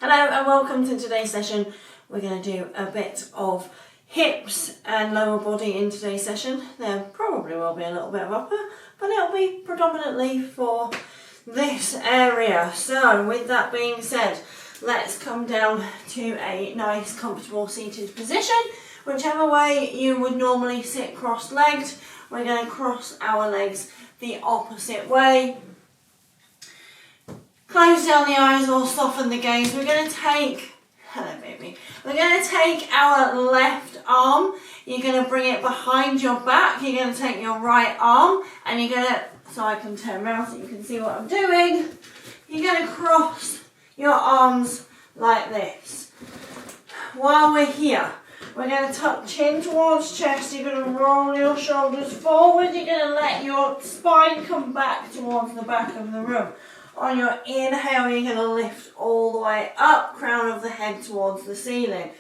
Hello and welcome to today's session. We're going to do a bit of hips and lower body in today's session. There probably will be a little bit of upper, but it'll be predominantly for this area. So with that being said, let's come down to a nice comfortable seated position. Whichever way you would normally sit cross-legged, we're going to cross our legs the opposite way. Close down the eyes or soften the gaze. We're going to take, hello baby, we're going to take our left arm, you're going to bring it behind your back, you're going to take your right arm and you're going to, so I can turn around so you can see what I'm doing, you're going to cross your arms like this. While we're here, we're going to tuck chin towards chest, you're going to roll your shoulders forward, you're going to let your spine come back towards the back of the room. On your inhale, you're going to lift all the way up, crown of the head towards the ceiling.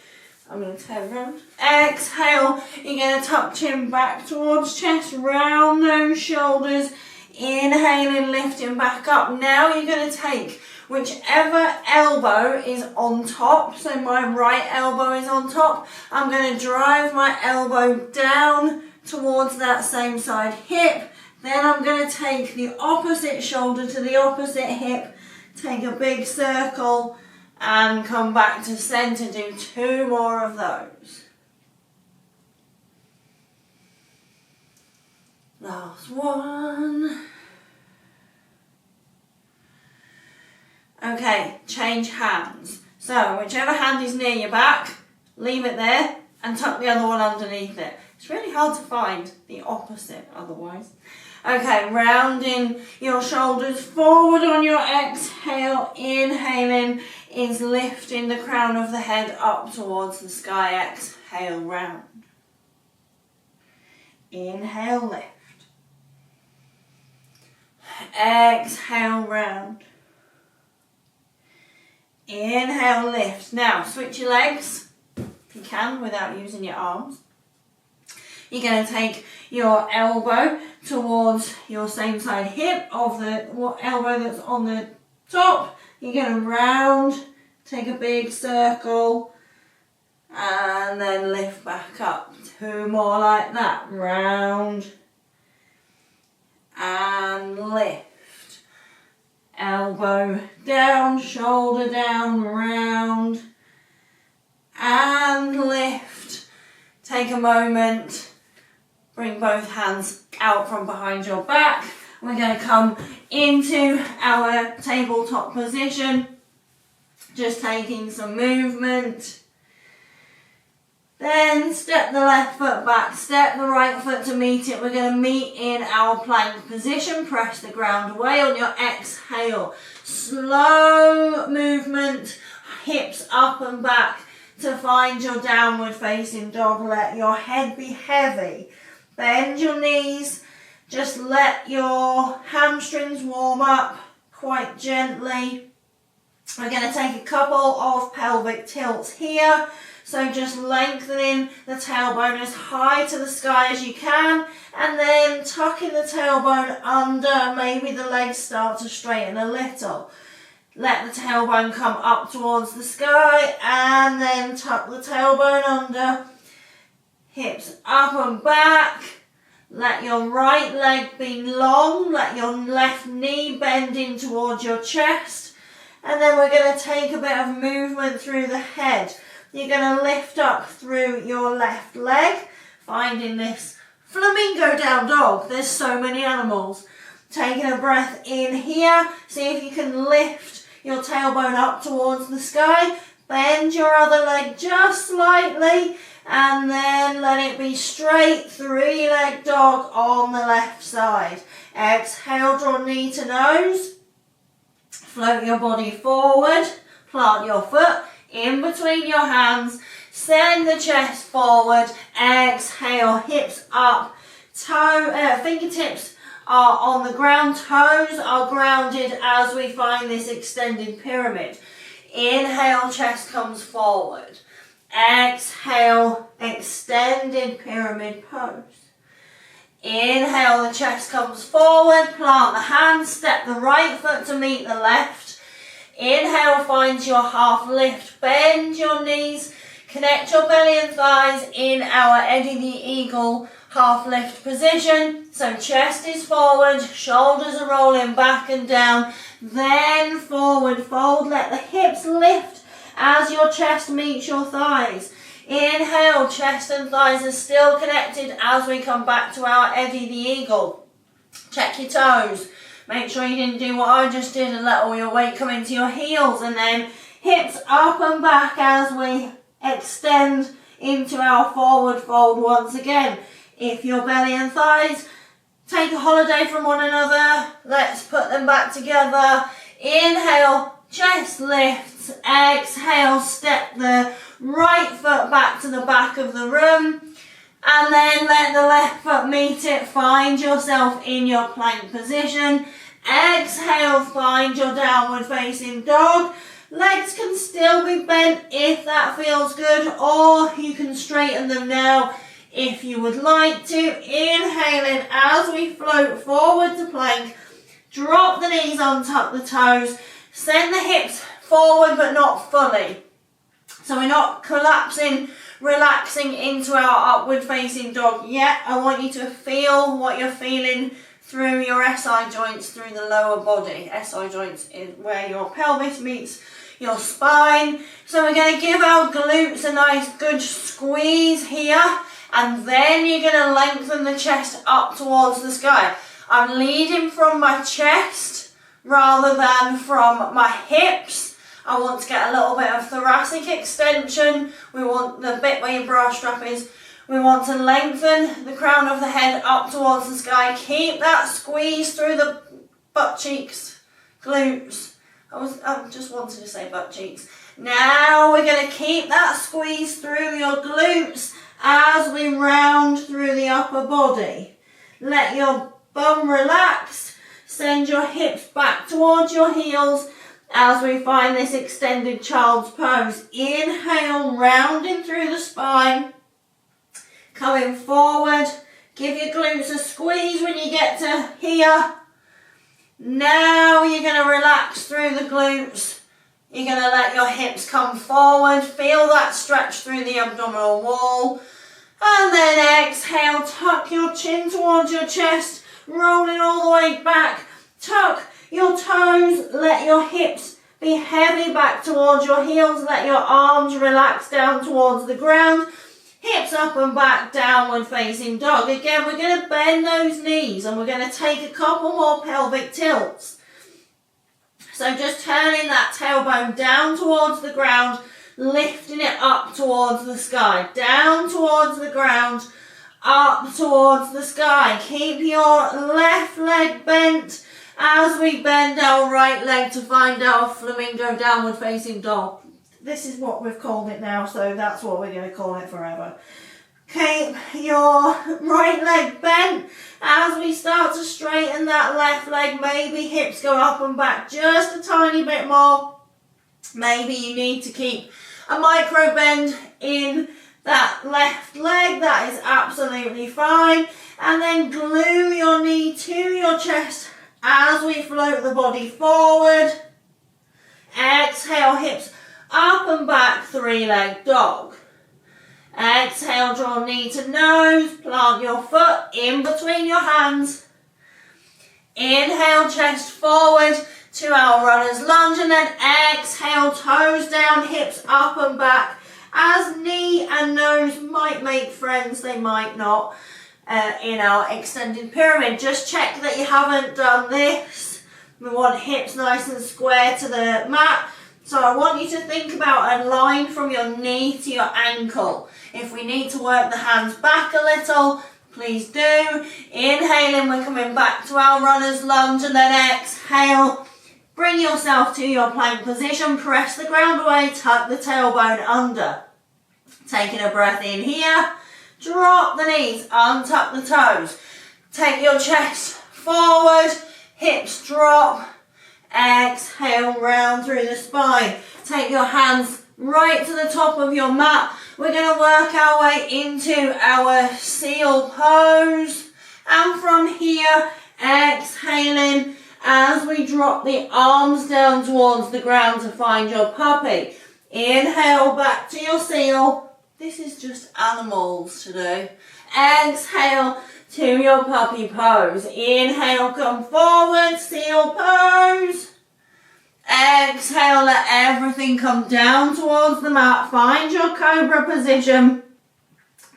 I'm going to turn around. Exhale, you're going to tuck chin back towards chest, round those shoulders. Inhaling, lifting back up. Now you're going to take whichever elbow is on top. So my right elbow is on top. I'm going to drive my elbow down towards that same side hip. Then I'm going to take the opposite shoulder to the opposite hip, take a big circle and come back to centre. Do 2 more of those. Last one. Okay, change hands. So whichever hand is near your back, leave it there and tuck the other one underneath it. It's really hard to find the opposite otherwise. Okay, rounding your shoulders forward on your exhale. Inhaling is lifting the crown of the head up towards the sky. Exhale, round. Inhale, lift. Exhale, round. Inhale, lift. Now, switch your legs, if you can, without using your arms. You're going to take your elbow towards your same side hip of the elbow that's on the top. You're going to round, take a big circle, and then lift back up. 2 more like that. Round and lift. Elbow down, shoulder down, round and lift. Take a moment. Bring both hands out from behind your back. We're going to come into our tabletop position. Just taking some movement. Then step the left foot back, step the right foot to meet it. We're going to meet in our plank position. Press the ground away on your exhale. Slow movement, hips up and back to find your downward facing dog. Let your head be heavy. Bend your knees, just let your hamstrings warm up quite gently. We're going to take a couple of pelvic tilts here. So just lengthening the tailbone as high to the sky as you can and then tucking the tailbone under. Maybe the legs start to straighten a little. Let the tailbone come up towards the sky and then tuck the tailbone under. Hips up and back. Let your right leg be long. Let your left knee bend in towards your chest. And then we're going to take a bit of movement through the head. You're going to lift up through your left leg, finding this flamingo down dog. There's so many animals. Taking a breath in here. See if you can lift your tailbone up towards the sky. Bend your other leg just slightly. And then let it be straight, 3-leg dog on the left side. Exhale, draw knee to nose. Float your body forward. Plant your foot in between your hands. Send the chest forward. Exhale, hips up. Fingertips are on the ground. Toes are grounded as we find this extended pyramid. Inhale, chest comes forward. Exhale, extended pyramid pose. Inhale, the chest comes forward, plant the hands, step the right foot to meet the left. Inhale, find your half lift, bend your knees, connect your belly and thighs in our Eddie the Eagle half lift position. So chest is forward, shoulders are rolling back and down, then forward fold, let the hips lift as your chest meets your thighs. Inhale, chest and thighs are still connected as we come back to our Eddie the Eagle. Check your toes. Make sure you didn't do what I just did and let all your weight come into your heels, and then hips up and back as we extend into our forward fold once again. If your belly and thighs take a holiday from one another, let's put them back together. Inhale, chest lifts. Exhale, step the right foot back to the back of the room. And then let the left foot meet it. Find yourself in your plank position. Exhale, find your downward facing dog. Legs can still be bent if that feels good, or you can straighten them now if you would like to. Inhaling as we float forward to plank. Drop the knees, untuck the toes. Send the hips forward but not fully. So we're not collapsing, relaxing into our upward facing dog yet. I want you to feel what you're feeling through your SI joints, through the lower body. SI joints is where your pelvis meets your spine. So we're going to give our glutes a nice good squeeze here, and then you're going to lengthen the chest up towards the sky. I'm leading from my chest rather than from my hips. I want to get a little bit of thoracic extension. We want the bit where your bra strap is. We want to lengthen the crown of the head up towards the sky. Keep that squeeze through the butt cheeks, glutes. I just wanted to say butt cheeks. Now we're going to keep that squeeze through your glutes as we round through the upper body. Let your bum relax. Send your hips back towards your heels as we find this extended child's pose. Inhale, rounding through the spine. Coming forward. Give your glutes a squeeze when you get to here. Now you're going to relax through the glutes. You're going to let your hips come forward. Feel that stretch through the abdominal wall. And then exhale, tuck your chin towards your chest, rolling all the way back. Tuck your toes, let your hips be heavy back towards your heels. Let your arms relax down towards the ground. Hips up and back, downward facing dog. Again, we're going to bend those knees and we're going to take a couple more pelvic tilts. So just turning that tailbone down towards the ground, lifting it up towards the sky. Down towards the ground, up towards the sky. Keep your left leg bent as we bend our right leg to find our flamingo downward facing dog. This is what we've called it now, so that's what we're going to call it forever. Keep your right leg bent as we start to straighten that left leg. Maybe hips go up and back just a tiny bit more. Maybe you need to keep a micro bend in that left leg. That is absolutely fine. And then glue your knee to your chest as we float the body forward. Exhale, hips up and back, three-leg dog. Exhale, draw knee to nose, plant your foot in between your hands. Inhale, chest forward to our runner's lunge, and then exhale, toes down, hips up and back. As knee and nose might make friends, they might not in our extended pyramid. Just check that you haven't done this. We want hips nice and square to the mat. So I want you to think about a line from your knee to your ankle. If we need to work the hands back a little, please do. Inhaling, we're coming back to our runner's lunge, and then exhale. Bring yourself to your plank position. Press the ground away, tuck the tailbone under. Taking a breath in here. Drop the knees, untuck the toes. Take your chest forward, hips drop. Exhale, round through the spine. Take your hands right to the top of your mat. We're going to work our way into our seal pose. And from here, exhaling as we drop the arms down towards the ground to find your puppy. Inhale back to your seal. This is just animals today. Exhale to your puppy pose. Inhale, come forward, seal pose. Exhale, let everything come down towards the mat. Find your cobra position.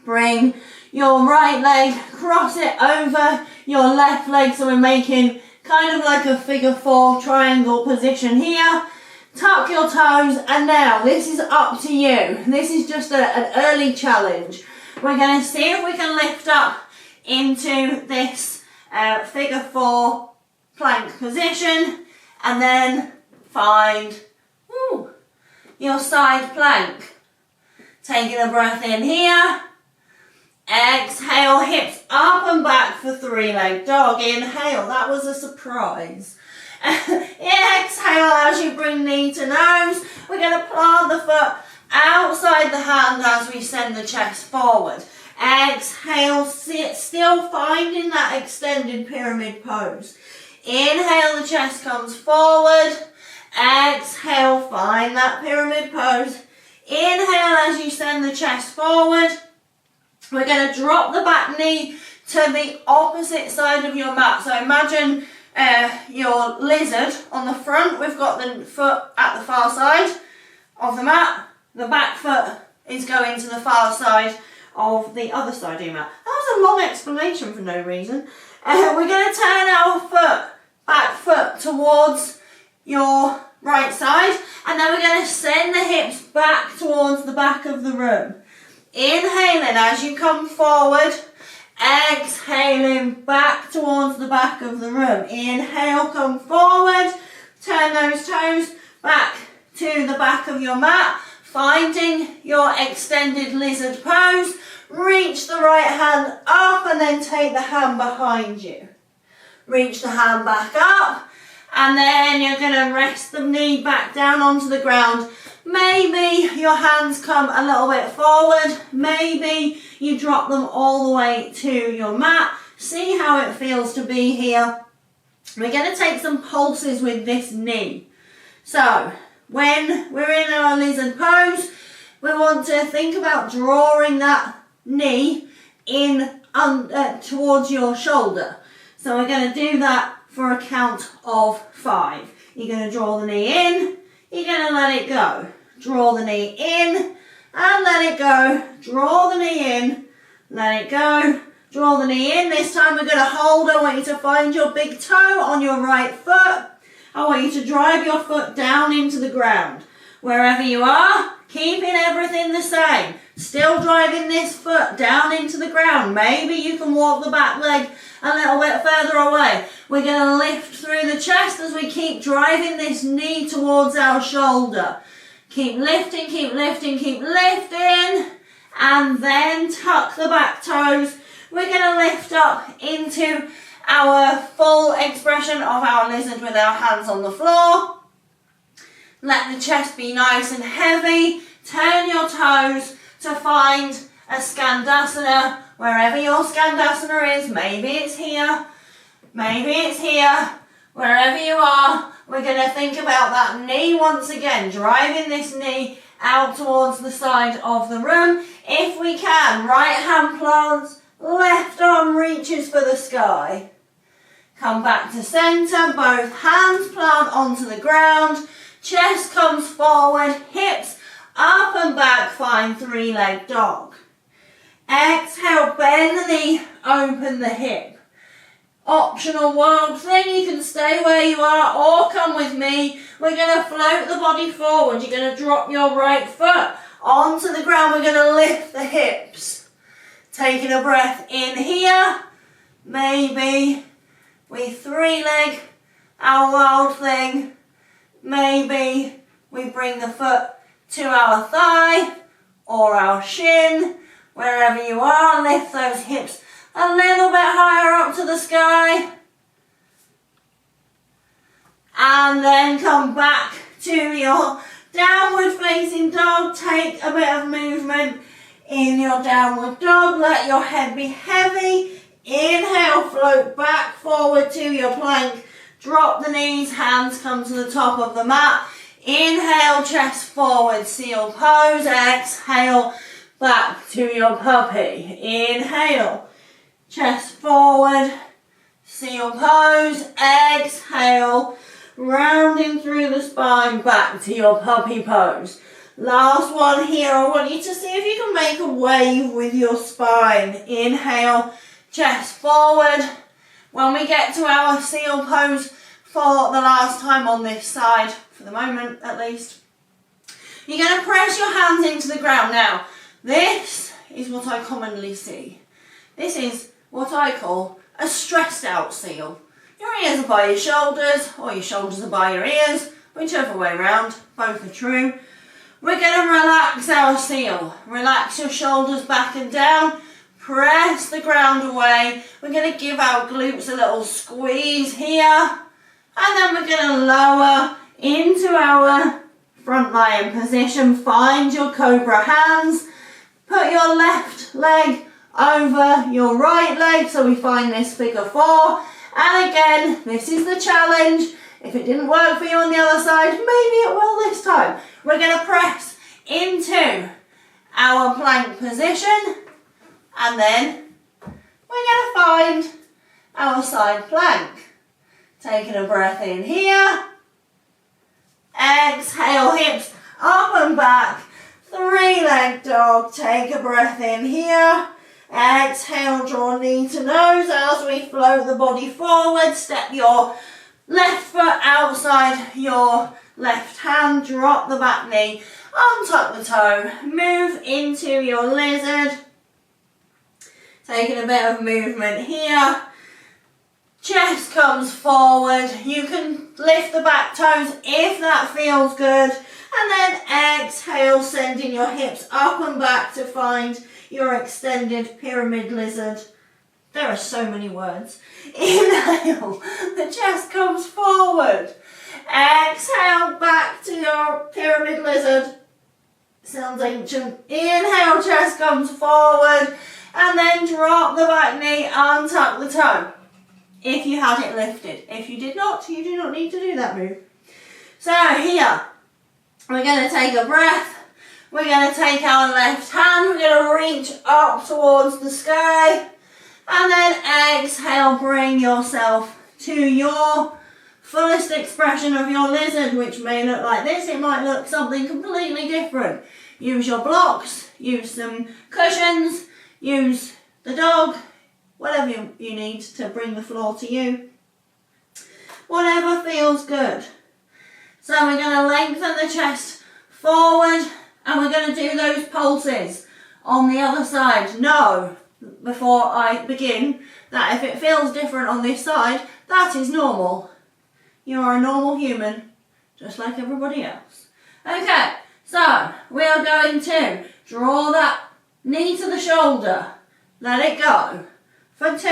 Bring your right leg, cross it over your left leg, so we're making kind of like a figure 4 triangle position here. Tuck your toes, and now this is up to you. This is just an early challenge. We're going to see if we can lift up into this figure 4 plank position, and then find your side plank. Taking a breath in here. Exhale, hips up and back for 3-leg dog. Inhale, that was a surprise. Exhale as you bring knee to nose. We're going to plant the foot outside the hand as we send the chest forward. Exhale, sit still, finding that extended pyramid pose. Inhale, the chest comes forward. Exhale, find that pyramid pose. Inhale as you send the chest forward. We're going to drop the back knee to the opposite side of your mat. So imagine your lizard on the front. We've got the foot at the far side of the mat. The back foot is going to the far side of the other side of your mat. That was a long explanation for no reason. We're going to turn our back foot towards your right side, and then we're going to send the hips back towards the back of the room. Inhaling as you come forward, exhaling back towards the back of the room. Inhale, come forward, turn those toes back to the back of your mat, finding your extended lizard pose. Reach the right hand up and then take the hand behind you. Reach the hand back up, and then you're going to rest the knee back down onto the ground. Maybe your hands come a little bit forward. Maybe you drop them all the way to your mat. See how it feels to be here. We're going to take some pulses with this knee. So when we're in our lizard pose, we want to think about drawing that knee in towards your shoulder. So we're going to do that for a count of 5. You're going to draw the knee in. You're going to let it go. Draw the knee in and let it go. Draw the knee in, let it go. Draw the knee in. This time we're going to hold. I want you to find your big toe on your right foot. I want you to drive your foot down into the ground. Wherever you are, keeping everything the same. Still driving this foot down into the ground. Maybe you can walk the back leg a little bit further away. We're going to lift through the chest as we keep driving this knee towards our shoulder. Keep lifting, keep lifting, keep lifting. And then tuck the back toes. We're going to lift up into our full expression of our lizard with our hands on the floor. Let the chest be nice and heavy. Turn your toes to find a Skandasana, wherever your Skandasana is. Maybe it's here, maybe it's here. Wherever you are, we're going to think about that knee once again, driving this knee out towards the side of the room. If we can, right hand plants, left arm reaches for the sky. Come back to center, both hands plant onto the ground, chest comes forward, hips up and back, find 3-leg dog. Exhale, bend the knee, open the hip. Optional wild thing, you can stay where you are or come with me. We're going to float the body forward. You're going to drop your right foot onto the ground. We're going to lift the hips. Taking a breath in here. Maybe we 3-leg our wild thing. Maybe we bring the foot to our thigh or our shin. Wherever you are, lift those hips a little bit higher up to the sky. And then come back to your downward facing dog. Take a bit of movement in your downward dog. Let your head be heavy. Inhale, float back forward to your plank. drop the knees, hands come to the top of the mat. Inhale, chest forward, seal pose. Exhale, back to your puppy. Inhale, chest forward, seal pose. Exhale, rounding through the spine, back to your puppy pose. Last one here. I want you to see if you can make a wave with your spine. Inhale, chest forward. When we get to our seal pose for the last time on this side, for the moment at least, you're going to press your hands into the ground. Now, this is what I commonly see. This is what I call a stressed out seal. Your ears are by your shoulders, or your shoulders are by your ears, whichever way around, both are true. We're going to relax our seal. Relax your shoulders back and down. Press the ground away. We're going to give our glutes a little squeeze here. And then we're going to lower into our front lying position. Find your cobra hands. Put your left leg over your right leg. So we find this figure 4. And again, this is the challenge. If it didn't work for you on the other side, maybe it will this time. We're going to press into our plank position, and then we're going to find our side plank. Taking a breath in here. Exhale, hips up and back. 3-leg dog. Take a breath in here. Exhale, draw knee to nose as we float the body forward. Step your left foot outside your left hand, drop the back knee, untuck the toe, move into your lizard. Taking a bit of movement here. Chest comes forward. You can lift the back toes if that feels good. And then exhale, sending your hips up and back to find your extended pyramid lizard. There are so many words. Inhale, the chest comes forward. Exhale, back to your pyramid lizard. Sounds ancient. Inhale, chest comes forward. And then drop the back knee, untuck the toe. If you had it lifted. If you did not, you do not need to do that move. So here, we're going to take a breath. We're going to take our left hand. We're going to reach up towards the sky. And then exhale, bring yourself to your fullest expression of your lizard, which may look like this. It might look something completely different. Use your blocks, use some cushions, use the dog, whatever you need to bring the floor to you. Whatever feels good. So we're going to lengthen the chest forward, and we're going to do those pulses on the other side. Know, before I begin, that if it feels different on this side, that is normal. You are a normal human, just like everybody else. Okay, so we are going to draw that knee to the shoulder. Let it go for 2.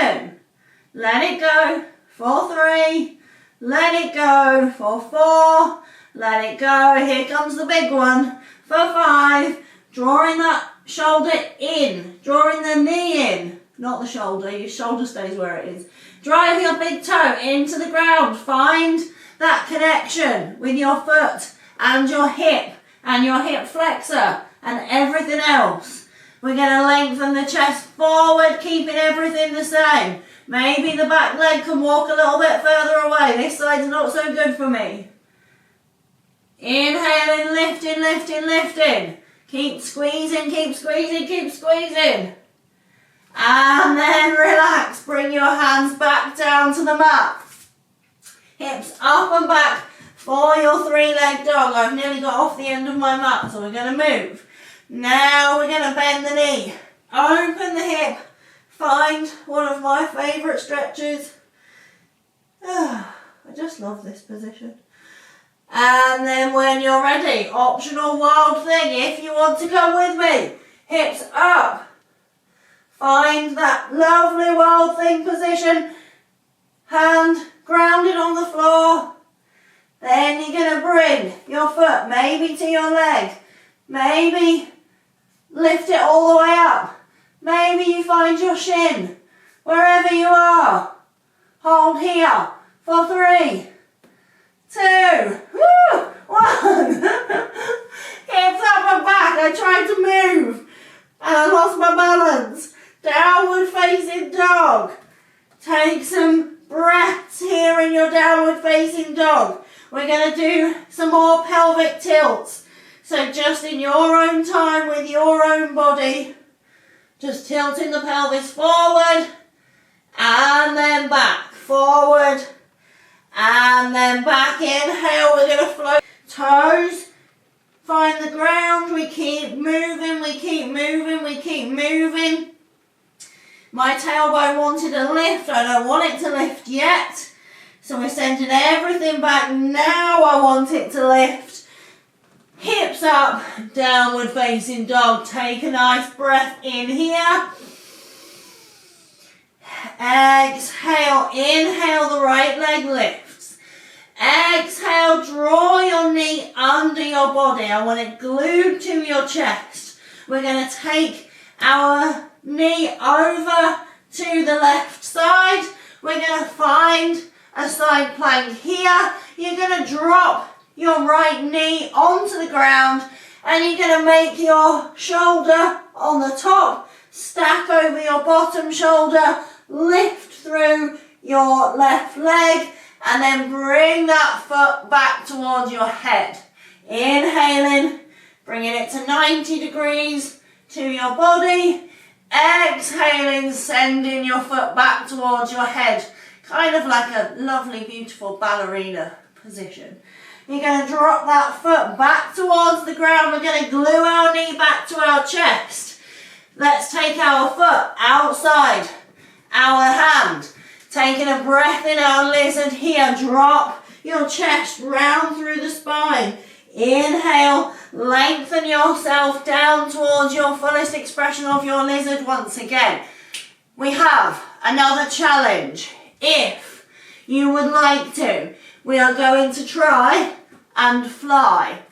Let it go for 3. Let it go for 4. Let it go. Here comes the big one for 5. Drawing that shoulder in. Drawing the knee in. Not the shoulder. Your shoulder stays where it is. Drive your big toe into the ground. Find that connection with your foot and your hip flexor and everything else. We're going to lengthen the chest forward, keeping everything the same. Maybe the back leg can walk a little bit further away. This side's not so good for me. Inhaling, lifting, lifting, lifting. Keep squeezing, keep squeezing, keep squeezing. And then relax. Bring your hands back down to the mat. Hips up and back for your 3-leg dog. I've nearly got off the end of my mat, so we're going to move. Now we're going to bend the knee. Open the hip. Find one of my favourite stretches. I just love this position. And then when you're ready, optional wild thing, if you want to come with me, hips up. Find that lovely wild thing position. Hand grounded on the floor. Then you're going to bring your foot maybe to your leg. Maybe lift it all the way up. Maybe you find your shin. Wherever you are. Hold here for 3, 2, woo, 1. Hips up and back. I tried to move and I lost my balance. Downward facing dog. Take some breaths here in your downward facing dog. We're going to do some more pelvic tilts. So just in your own time with your own body, just tilting the pelvis forward and then back. Forward and then back. Inhale, we're going to float. Toes find the ground. We keep moving, we keep moving, we keep moving. My tailbone wanted a lift. I don't want it to lift yet. So we're sending everything back. Now I want it to lift. Hips up, downward facing dog. Take a nice breath in here. Exhale, inhale, the right leg lifts. Exhale, draw your knee under your body. I want it glued to your chest. We're going to take our knee over to the left side. We're going to find a side plank here. You're going to drop your right knee onto the ground and you're going to make your shoulder on the top, stack over your bottom shoulder, lift through your left leg and then bring that foot back towards your head. Inhaling, bringing it to 90 degrees to your body. Exhaling, sending your foot back towards your head. Kind of like a lovely, beautiful ballerina position. You're going to drop that foot back towards the ground. We're going to glue our knee back to our chest. Let's take our foot outside our hand. Taking a breath in our lizard here. Drop your chest round through the spine. Inhale, lengthen yourself down towards your fullest expression of your lizard once again. We have another challenge. If you would like to, we are going to try and fly.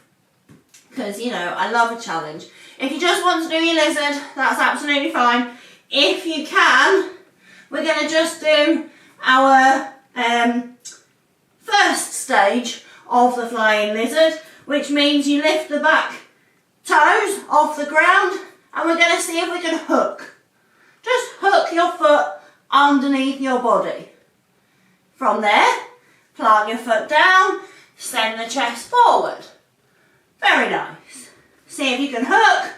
Because, you know, I love a challenge. If you just want to do your lizard, that's absolutely fine. If you can, we're going to just do our first stage of the flying lizard, which means you lift the back toes off the ground and we're going to see if we can hook. Just hook your foot underneath your body. From there, plant your foot down, send the chest forward. Very nice. See if you can hook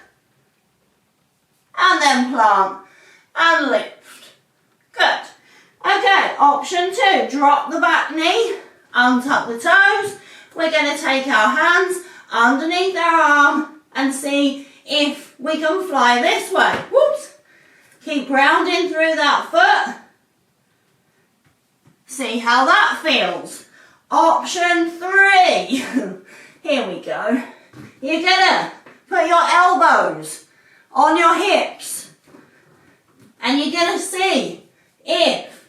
and then plant and lift. Good. Okay, option 2, drop the back knee, untuck the toes. We're going to take our hands underneath our arm and see if we can fly this way. Whoops. Keep grounding through that foot. See how that feels. Option 3. Here we go. You're going to put your elbows on your hips and you're going to see if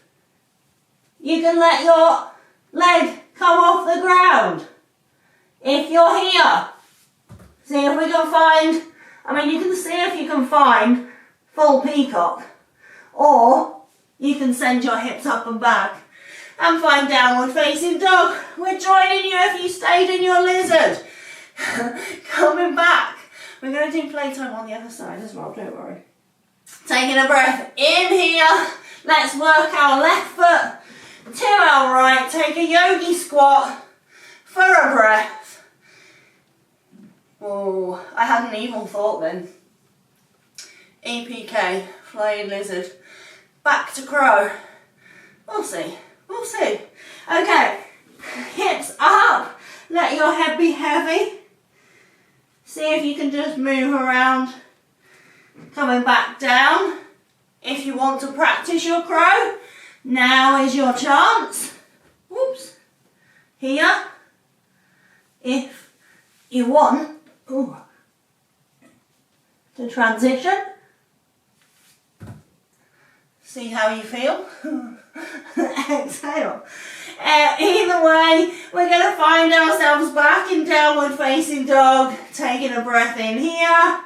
you can let your leg come off the ground. If you're here, see if we can find, you can see if you can find full peacock, or you can send your hips up and back and find downward facing dog. We're joining you if you stayed in your lizard. Coming back. We're going to do playtime on the other side as well, don't worry. Taking a breath in here. Let's work our left foot to our right. Take a yogi squat for a breath. Oh, I had an evil thought then. EPK, flying lizard. Back to crow. We'll see. We'll see. Okay, hips up. Let your head be heavy. See if you can just move around. Coming back down. If you want to practice your crow, now is your chance. Whoops. Here. If you want to transition. See how you feel. Exhale. Either way, we're going to find ourselves back in downward facing dog. Taking a breath in here.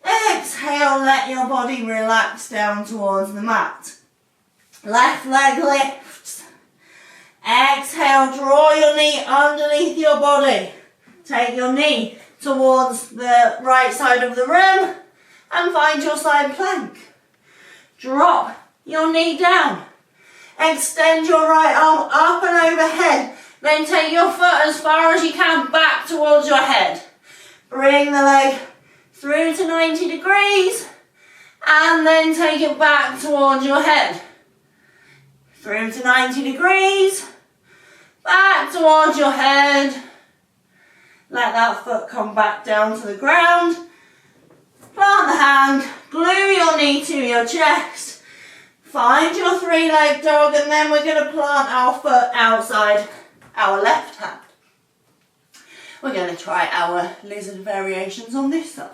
Exhale, let your body relax down towards the mat. Left leg lifts. Exhale, draw your knee underneath your body. Take your knee towards the right side of the room and find your side plank. Drop your knee down. Extend your right arm up and overhead. Then take your foot as far as you can back towards your head. Bring the leg through to 90 degrees and then take it back towards your head. Through to 90 degrees, back towards your head. Let that foot come back down to the ground. Plant the hand, glue your knee to your chest. Find your three-leg dog, and then we're going to plant our foot outside our left hand. We're going to try our lizard variations on this side.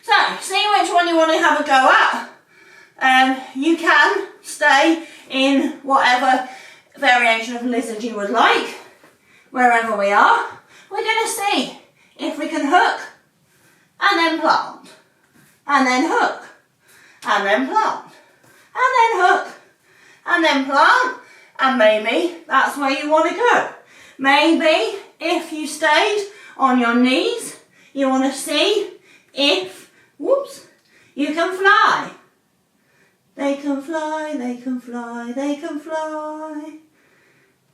So, see which one you want to have a go at. You can stay in whatever variation of lizard you would like, wherever we are. We're going to see if we can hook, and then plant, and then hook, and then plant, and then hook, and then plant, and maybe that's where you want to go. Maybe if you stayed on your knees, you want to see if, whoops, you can fly. They can fly, they can fly, they can fly.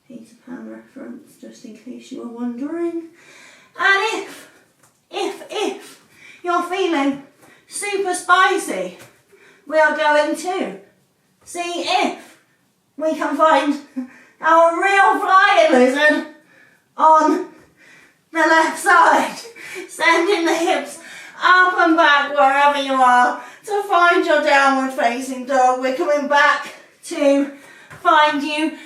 Peter Pan reference, just in case you were wondering. And if you're feeling super spicy, we are going to see if we can find our real flying lizard on the left side. Sending the hips up and back wherever you are to find your downward facing dog. We're coming back to find you.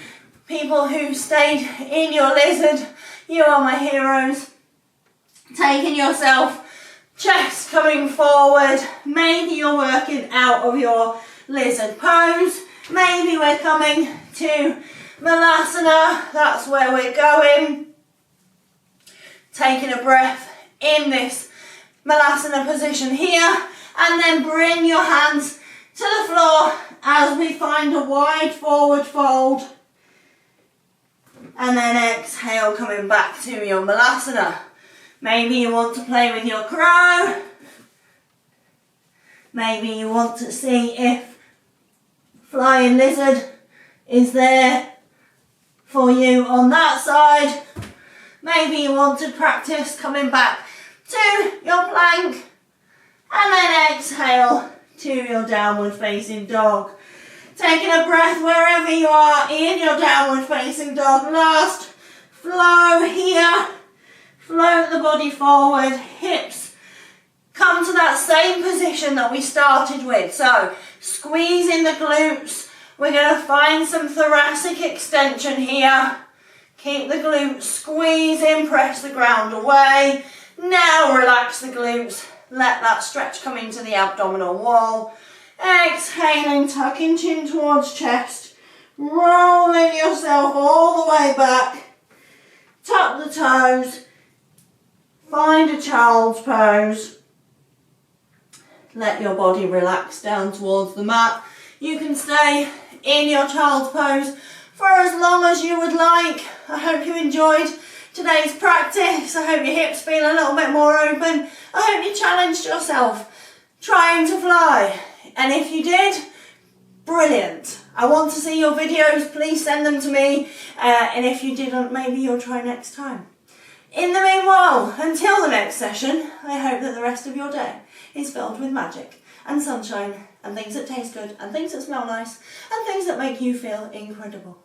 People who stayed in your lizard, you are my heroes. Taking yourself, chest coming forward. Maybe you're working out of your lizard pose. Maybe we're coming to Malasana. That's where we're going. Taking a breath in this Malasana position here. And then bring your hands to the floor as we find a wide forward fold. And then exhale, coming back to your Malasana. Maybe you want to play with your crow. Maybe you want to see if flying lizard is there for you on that side. Maybe you want to practice coming back to your plank. And then exhale to your downward facing dog. Taking a breath wherever you are in your downward facing dog. Last flow here. Float the body forward. Hips come to that same position that we started with. So squeezing the glutes. We're going to find some thoracic extension here. Keep the glutes squeezing. Press the ground away. Now relax the glutes. Let that stretch come into the abdominal wall. Exhaling, tucking chin towards chest. Rolling yourself all the way back. Tuck the toes. Find a child's pose. Let your body relax down towards the mat. You can stay in your child's pose for as long as you would like. I hope you enjoyed today's practice. I hope your hips feel a little bit more open. I hope you challenged yourself trying to fly. And if you did, brilliant. I want to see your videos. Please send them to me. And if you didn't, maybe you'll try next time. In the meanwhile, until the next session, I hope that the rest of your day is filled with magic and sunshine and things that taste good and things that smell nice and things that make you feel incredible.